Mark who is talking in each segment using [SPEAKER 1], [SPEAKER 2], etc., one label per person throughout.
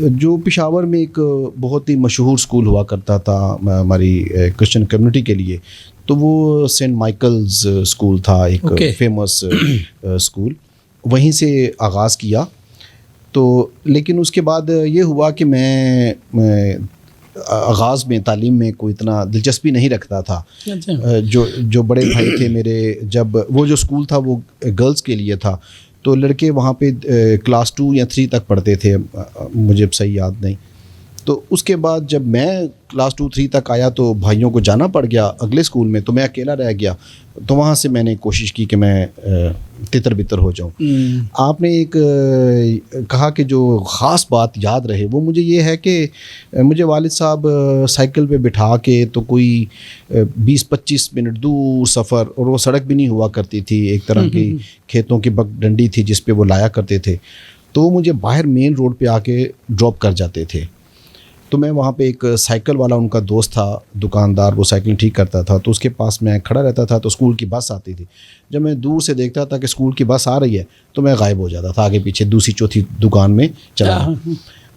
[SPEAKER 1] جو پشاور میں ایک بہت ہی مشہور اسکول ہوا کرتا تھا ہماری کرسچن کمیونٹی کے لیے، تو وہ سینٹ مائیکلز اسکول تھا، ایک فیمس اسکول، وہیں سے آغاز کیا. تو لیکن اس کے بعد یہ ہوا کہ میں آغاز میں تعلیم میں کوئی اتنا دلچسپی نہیں رکھتا تھا. جو بڑے بھائی تھے میرے، جب وہ جو اسکول تھا وہ گرلز کے لیے تھا، تو لڑکے وہاں پہ کلاس 2 یا 3 تک پڑھتے تھے، مجھے صحیح یاد نہیں. تو اس کے بعد جب میں کلاس 2 3 تک آیا تو بھائیوں کو جانا پڑ گیا اگلے اسکول میں، تو میں اکیلا رہ گیا. تو وہاں سے میں نے کوشش کی کہ میں تتر بتر ہو جاؤں. آپ نے ایک کہا کہ جو خاص بات یاد رہے وہ مجھے یہ ہے کہ مجھے والد صاحب سائیکل پہ بٹھا کے تو کوئی 20-25 منٹ دور سفر، اور وہ سڑک بھی نہیں ہوا کرتی تھی، ایک طرح کی کھیتوں کی بک ڈنڈی تھی جس پہ وہ لایا کرتے تھے، تو وہ مجھے باہر مین روڈ پہ آ کے ڈراپ کر جاتے تھے. تو میں وہاں پہ ایک سائیکل والا ان کا دوست تھا، دکاندار، وہ سائیکل ٹھیک کرتا تھا، تو اس کے پاس میں کھڑا رہتا تھا. تو اسکول کی بس آتی تھی، جب میں دور سے دیکھتا تھا کہ اسکول کی بس آ رہی ہے تو میں غائب ہو جاتا تھا، آگے پیچھے دوسری چوتھی دکان میں چلا.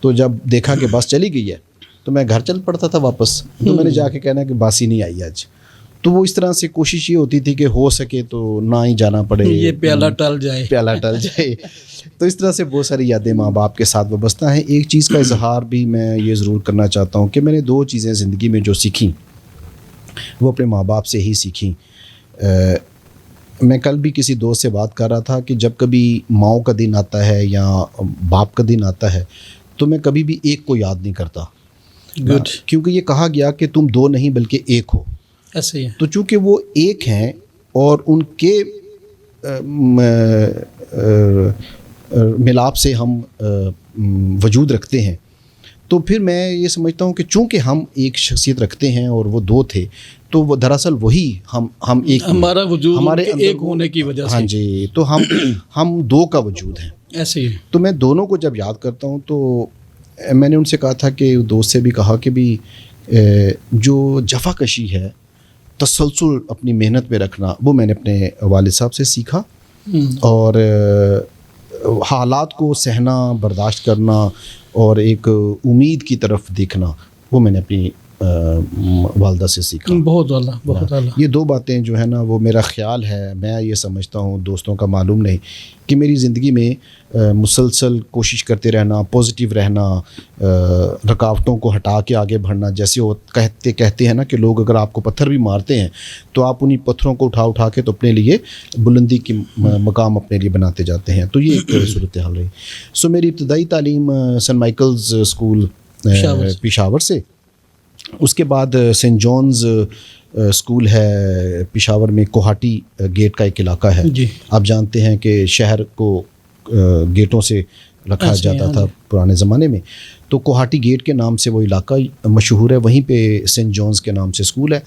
[SPEAKER 1] تو جب دیکھا کہ بس چلی گئی ہے تو میں گھر چل پڑتا تھا واپس. تو میں نے جا کے کہنا کہ بس ہی نہیں آئی آج. تو وہ اس طرح سے کوشش یہ ہوتی تھی کہ ہو سکے تو نہ ہی جانا پڑے،
[SPEAKER 2] یہ پیالہ ٹل جائے.
[SPEAKER 1] تو اس طرح سے بہت ساری یادیں ماں باپ کے ساتھ وابستہ ہیں. ایک چیز کا اظہار بھی میں یہ ضرور کرنا چاہتا ہوں کہ میں نے 2 چیزیں زندگی میں جو سیکھیں وہ اپنے ماں باپ سے ہی سیکھیں. میں کل بھی کسی دوست سے بات کر رہا تھا کہ جب کبھی ماؤں کا دن آتا ہے یا باپ کا دن آتا ہے تو میں کبھی بھی ایک کو یاد نہیں کرتا، کیونکہ یہ کہا گیا کہ تم 2 نہیں بلکہ ایک ہو.
[SPEAKER 2] ایسے ہی ہے.
[SPEAKER 1] تو چونکہ وہ ایک ہیں اور ان کے ملاپ سے ہم وجود رکھتے ہیں، تو پھر میں یہ سمجھتا ہوں کہ چونکہ ہم ایک شخصیت رکھتے ہیں اور وہ 2 تھے، تو وہ دراصل وہی ہم ایک،
[SPEAKER 2] ہمارا وجود ہمارے ایک ہونے کی وجہ سے.
[SPEAKER 1] ہاں جی، تو ہم 2 کا وجود ہیں.
[SPEAKER 2] ایسے ہی.
[SPEAKER 1] تو میں دونوں کو جب یاد کرتا ہوں تو میں نے ان سے کہا تھا کہ دوست سے بھی کہا کہ بھی جو جفا کشی ہے، تسلسل اپنی محنت پہ رکھنا، وہ میں نے اپنے والد صاحب سے سیکھا. اور حالات کو سہنا، برداشت کرنا اور ایک امید کی طرف دیکھنا، وہ میں نے اپنی والدہ سے سیکھا.
[SPEAKER 2] بہت اعلیٰ، بہت اعلیٰ.
[SPEAKER 1] یہ 2 باتیں جو ہے نا، وہ میرا خیال ہے، میں یہ سمجھتا ہوں، دوستوں کا معلوم نہیں، کہ میری زندگی میں مسلسل کوشش کرتے رہنا، پازیٹیو رہنا، رکاوٹوں کو ہٹا کے آگے بڑھنا. جیسے وہ کہتے ہیں نا کہ لوگ اگر آپ کو پتھر بھی مارتے ہیں تو آپ انہیں پتھروں کو اٹھا کے تو اپنے لیے بلندی کی مقام اپنے لیے بناتے جاتے ہیں. تو یہ ایک صورتحال رہی. سو میری ابتدائی تعلیم سینٹ مائیکلز اسکول پشاور سے، اس کے بعد سینٹ جونز اسکول ہے پشاور میں، کوہاٹی گیٹ کا ایک علاقہ ہے. آپ جانتے ہیں کہ شہر کو گیٹوں سے رکھا جاتا تھا پرانے زمانے میں، تو کوہاٹی گیٹ کے نام سے وہ علاقہ مشہور ہے. وہیں پہ سینٹ جونز کے نام سے اسکول ہے.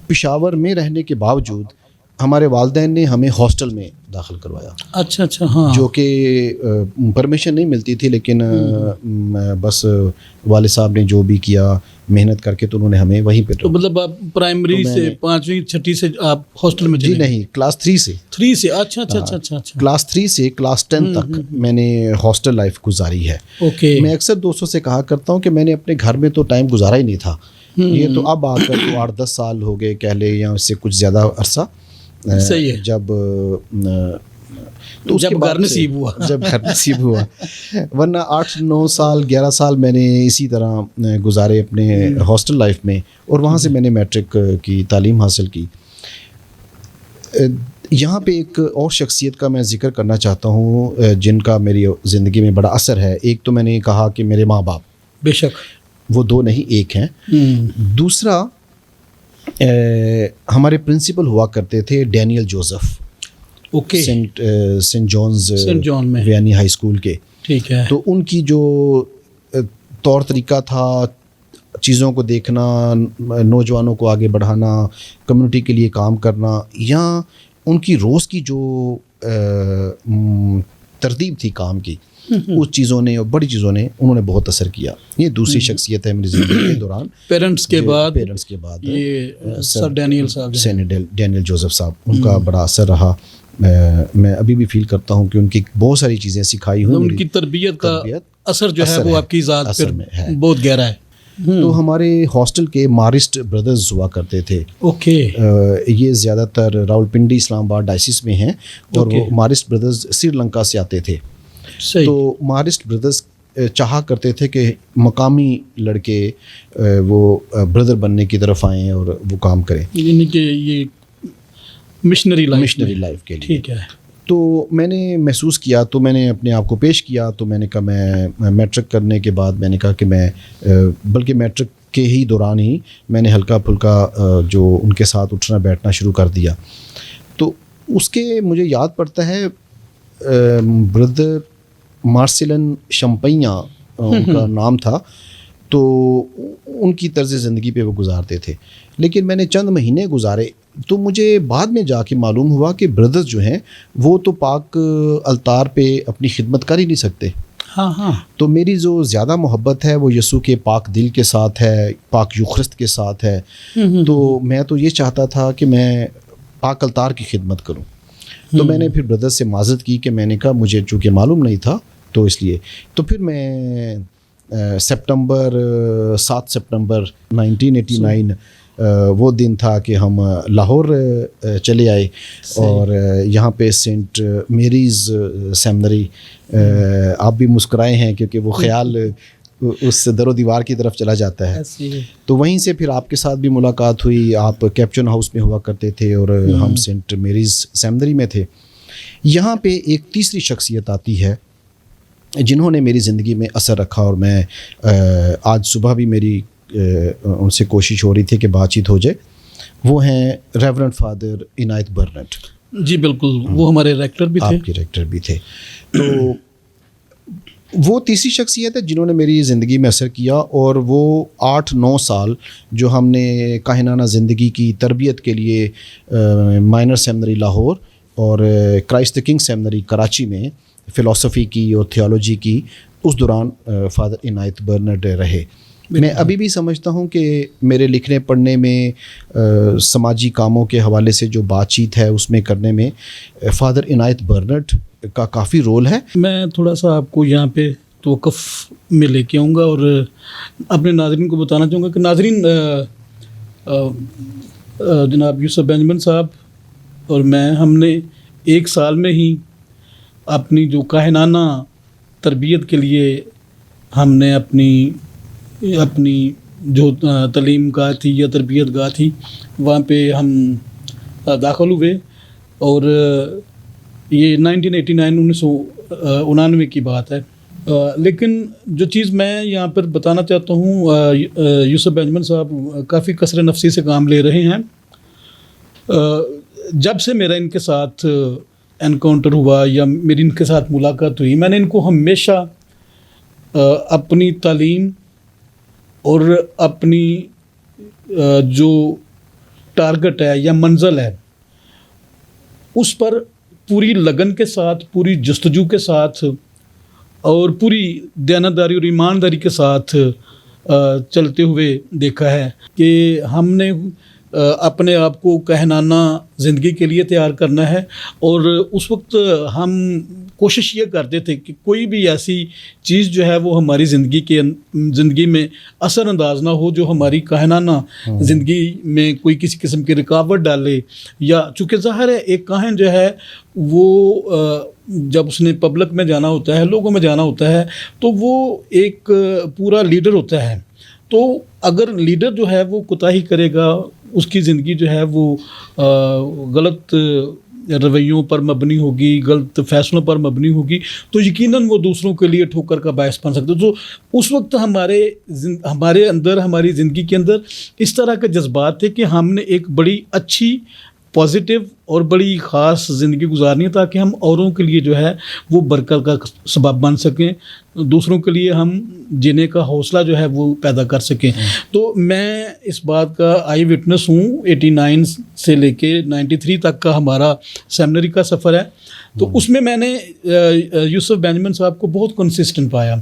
[SPEAKER 1] پشاور میں رہنے کے باوجود ہمارے والدین نے ہمیں ہاسٹل میں داخل کروایا.
[SPEAKER 2] اچھا. ہاں. جو
[SPEAKER 1] کہ پرمیشن نہیں ملتی تھی، لیکن بس والد صاحب نے جو بھی کیا محنت کر کے تو انہوں نے ہمیں وہیں پہ.
[SPEAKER 2] تو مطلب آپ پرائمری سے 5ویں 6ٹھی سے آپ ہاسٹل میں؟
[SPEAKER 1] جی نہیں، کلاس 3 سے.
[SPEAKER 2] اچھا.
[SPEAKER 1] کلاس 3 سے کلاس 10 تک میں نے ہاسٹل لائف گزاری ہے. میں اکثر دوستوں سے کہا کرتا ہوں کہ میں نے اپنے گھر میں تو ٹائم گزارا ہی نہیں تھا. یہ تو اب آ کر تو 8-10 سال ہو گئے کہہ لے، یا اس سے کچھ زیادہ عرصہ.
[SPEAKER 2] صحیح ہے.
[SPEAKER 1] جب
[SPEAKER 2] گھر نصیب
[SPEAKER 1] ہوا ورنہ 8-9 سال 11 سال میں نے اسی طرح گزارے اپنے ہاسٹل لائف میں، اور وہاں سے میں نے میٹرک کی تعلیم حاصل کی. یہاں پہ ایک اور شخصیت کا میں ذکر کرنا چاہتا ہوں جن کا میری زندگی میں بڑا اثر ہے. ایک تو میں نے کہا کہ میرے ماں باپ،
[SPEAKER 2] بے شک
[SPEAKER 1] وہ 2 نہیں ایک ہیں. دوسرا ہمارے پرنسپل ہوا کرتے تھے ڈینیل جوزف، سینٹ جونز میں ویانی ہائی اسکول کے.
[SPEAKER 2] ٹھیک ہے.
[SPEAKER 1] تو ان کی جو طور طریقہ تھا، چیزوں کو دیکھنا، نوجوانوں کو آگے بڑھانا، کمیونٹی کے لیے کام کرنا، یا ان کی روز کی جو ترتیب تھی کام کی، اس چیزوں نے اور بڑی چیزوں نے انہوں نے بہت اثر کیا. یہ دوسری شخصیت ہے میری زندگی کے دوران.
[SPEAKER 2] پیرنٹس کے بعد
[SPEAKER 1] یہ سر ڈینیل جوزف صاحب، ان کا بڑا اثر رہا. میں ابھی بھی فیل کرتا ہوں کہ ان کی بہت ساری چیزیں سکھائی ہوئی،
[SPEAKER 2] ان کی تربیت کا اثر جو ہے وہ آپ کی ذات پر بہت گہرا ہے۔
[SPEAKER 1] تو ہمارے ہاسٹل کے مارسٹ بردرز ہوا کرتے تھے،
[SPEAKER 2] اوکے،
[SPEAKER 1] یہ زیادہ تر راولپنڈی اسلام آباد ڈائسس میں ہیں، اور وہ مارسٹ بردرز سری لنکا سے آتے تھے۔ تو مارسٹ بردرز چاہا کرتے تھے کہ مقامی لڑکے وہ بردر بننے کی طرف آئیں اور وہ کام کریں،
[SPEAKER 2] یعنی کہ یہ مشنری
[SPEAKER 1] لائف کے لیے۔
[SPEAKER 2] ٹھیک ہے۔
[SPEAKER 1] تو میں نے محسوس کیا، تو میں نے اپنے آپ کو پیش کیا، تو میں نے کہا میں میٹرک کرنے کے بعد میں نے کہا کہ میں بلکہ میٹرک کے ہی دوران ہی میں نے ہلکا پھلکا جو ان کے ساتھ اٹھنا بیٹھنا شروع کر دیا۔ تو اس کے مجھے یاد پڑتا ہے بردر مارسلن شمپیاں ان کا نام تھا، تو ان کی طرز زندگی پہ وہ گزارتے تھے، لیکن میں نے چند مہینے گزارے تو مجھے بعد میں جا کے معلوم ہوا کہ بردرز جو ہیں وہ تو پاک الطار پہ اپنی خدمت کر ہی نہیں سکتے۔
[SPEAKER 2] ہاں،
[SPEAKER 1] تو میری جو زیادہ محبت ہے وہ یسوع کے پاک دل کے ساتھ ہے، پاک یوخرست کے ساتھ ہے، تو میں تو یہ چاہتا تھا کہ میں پاک الطار کی خدمت کروں۔ تو میں نے پھر بردرز سے معذرت کی کہ میں نے کہا مجھے چونکہ معلوم نہیں تھا، تو اس لیے تو پھر میں 7 سپٹمبر 1989 وہ دن تھا کہ ہم لاہور چلے آئے، اور یہاں پہ سینٹ میریز سیمنری، آپ بھی مسکرائے ہیں کیونکہ وہ خیال اس در و دیوار کی طرف چلا جاتا ہے۔ تو وہیں سے پھر آپ کے ساتھ بھی ملاقات ہوئی، آپ کیپچن ہاؤس میں ہوا کرتے تھے اور ہم سینٹ میریز سیمنری میں تھے۔ یہاں پہ ایک تیسری شخصیت آتی ہے جنہوں نے میری زندگی میں اثر رکھا، اور میں آج صبح بھی میری ان سے کوشش ہو رہی تھی کہ بات چیت ہو جائے، وہ ہیں ریورنڈ فادر عنایت برنٹ۔
[SPEAKER 2] جی بالکل، وہ ہمارے ریکٹر بھی تھے،
[SPEAKER 1] آپ کے ریکٹر بھی تھے۔ تو وہ تیسری شخصیت ہے جنہوں نے میری زندگی میں اثر کیا، اور وہ 8-9 سال جو ہم نے کاہنانہ زندگی کی تربیت کے لیے مائنر سیمنری لاہور اور کرائسٹ کنگ سیمنری کراچی میں فلسفی کی اور تھیولوجی کی، اس دوران فادر عنایت برنٹ رہے۔ میں ابھی بھی سمجھتا ہوں کہ میرے لکھنے پڑھنے میں، سماجی کاموں کے حوالے سے جو بات چیت ہے اس میں کرنے میں فادر عنایت برنٹ کا کافی رول ہے۔
[SPEAKER 2] میں تھوڑا سا آپ کو یہاں پہ توقف میں لے کے آؤں گا اور اپنے ناظرین کو بتانا چاہوں گا کہ ناظرین، جناب یوسف بینجمن صاحب اور میں، ہم نے 1 سال میں ہی اپنی جو کاہنانہ تربیت کے لیے ہم نے اپنی جو تعلیم گاہ تھی یا تربیت گاہ تھی وہاں پہ ہم داخل ہوئے، اور یہ 1989 کی بات ہے۔ لیکن جو چیز میں یہاں پر بتانا چاہتا ہوں، یوسف بینجمن صاحب کافی کثر نفسی سے کام لے رہے ہیں۔ جب سے میرا ان کے ساتھ انکاؤنٹر ہوا یا میری ان کے ساتھ ملاقات ہوئی، میں نے ان کو ہمیشہ اپنی تعلیم اور اپنی جو ٹارگٹ ہے یا منزل ہے اس پر پوری لگن کے ساتھ، پوری جستجو کے ساتھ اور پوری دیانتداری اور ایمانداری کے ساتھ چلتے ہوئے دیکھا ہے کہ ہم نے اپنے آپ کو کاہنانہ زندگی کے لیے تیار کرنا ہے، اور اس وقت ہم کوشش یہ کرتے تھے کہ کوئی بھی ایسی چیز جو ہے وہ ہماری زندگی میں اثر انداز نہ ہو جو ہماری کاہنانہ زندگی میں کوئی کسی قسم کی رکاوٹ ڈالے، یا چونکہ ظاہر ہے ایک کاہن جو ہے وہ جب اس نے پبلک میں جانا ہوتا ہے، لوگوں میں جانا ہوتا ہے، تو وہ ایک پورا لیڈر ہوتا ہے۔ تو اگر لیڈر جو ہے وہ کوتاہی کرے گا، اس کی زندگی جو ہے وہ غلط رویوں پر مبنی ہوگی، غلط فیصلوں پر مبنی ہوگی، تو یقیناً وہ دوسروں کے لیے ٹھوکر کا باعث بن سکتا ہے۔ تو اس وقت ہمارے اندر، ہماری زندگی کے اندر اس طرح کے جذبات تھے کہ ہم نے ایک بڑی اچھی، پازیٹیو اور بڑی خاص زندگی گزارنی ہے تاکہ ہم اوروں کے لیے جو ہے وہ برکت کا سبب بن سکیں، دوسروں کے لیے ہم جینے کا حوصلہ جو ہے وہ پیدا کر سکیں۔ تو میں اس بات کا آئی وٹنس ہوں، 89 سے لے کے 93 تک کا ہمارا سیمنری کا سفر ہے، تو اس میں نے یوسف بینجمن صاحب کو بہت کنسسٹنٹ پایا۔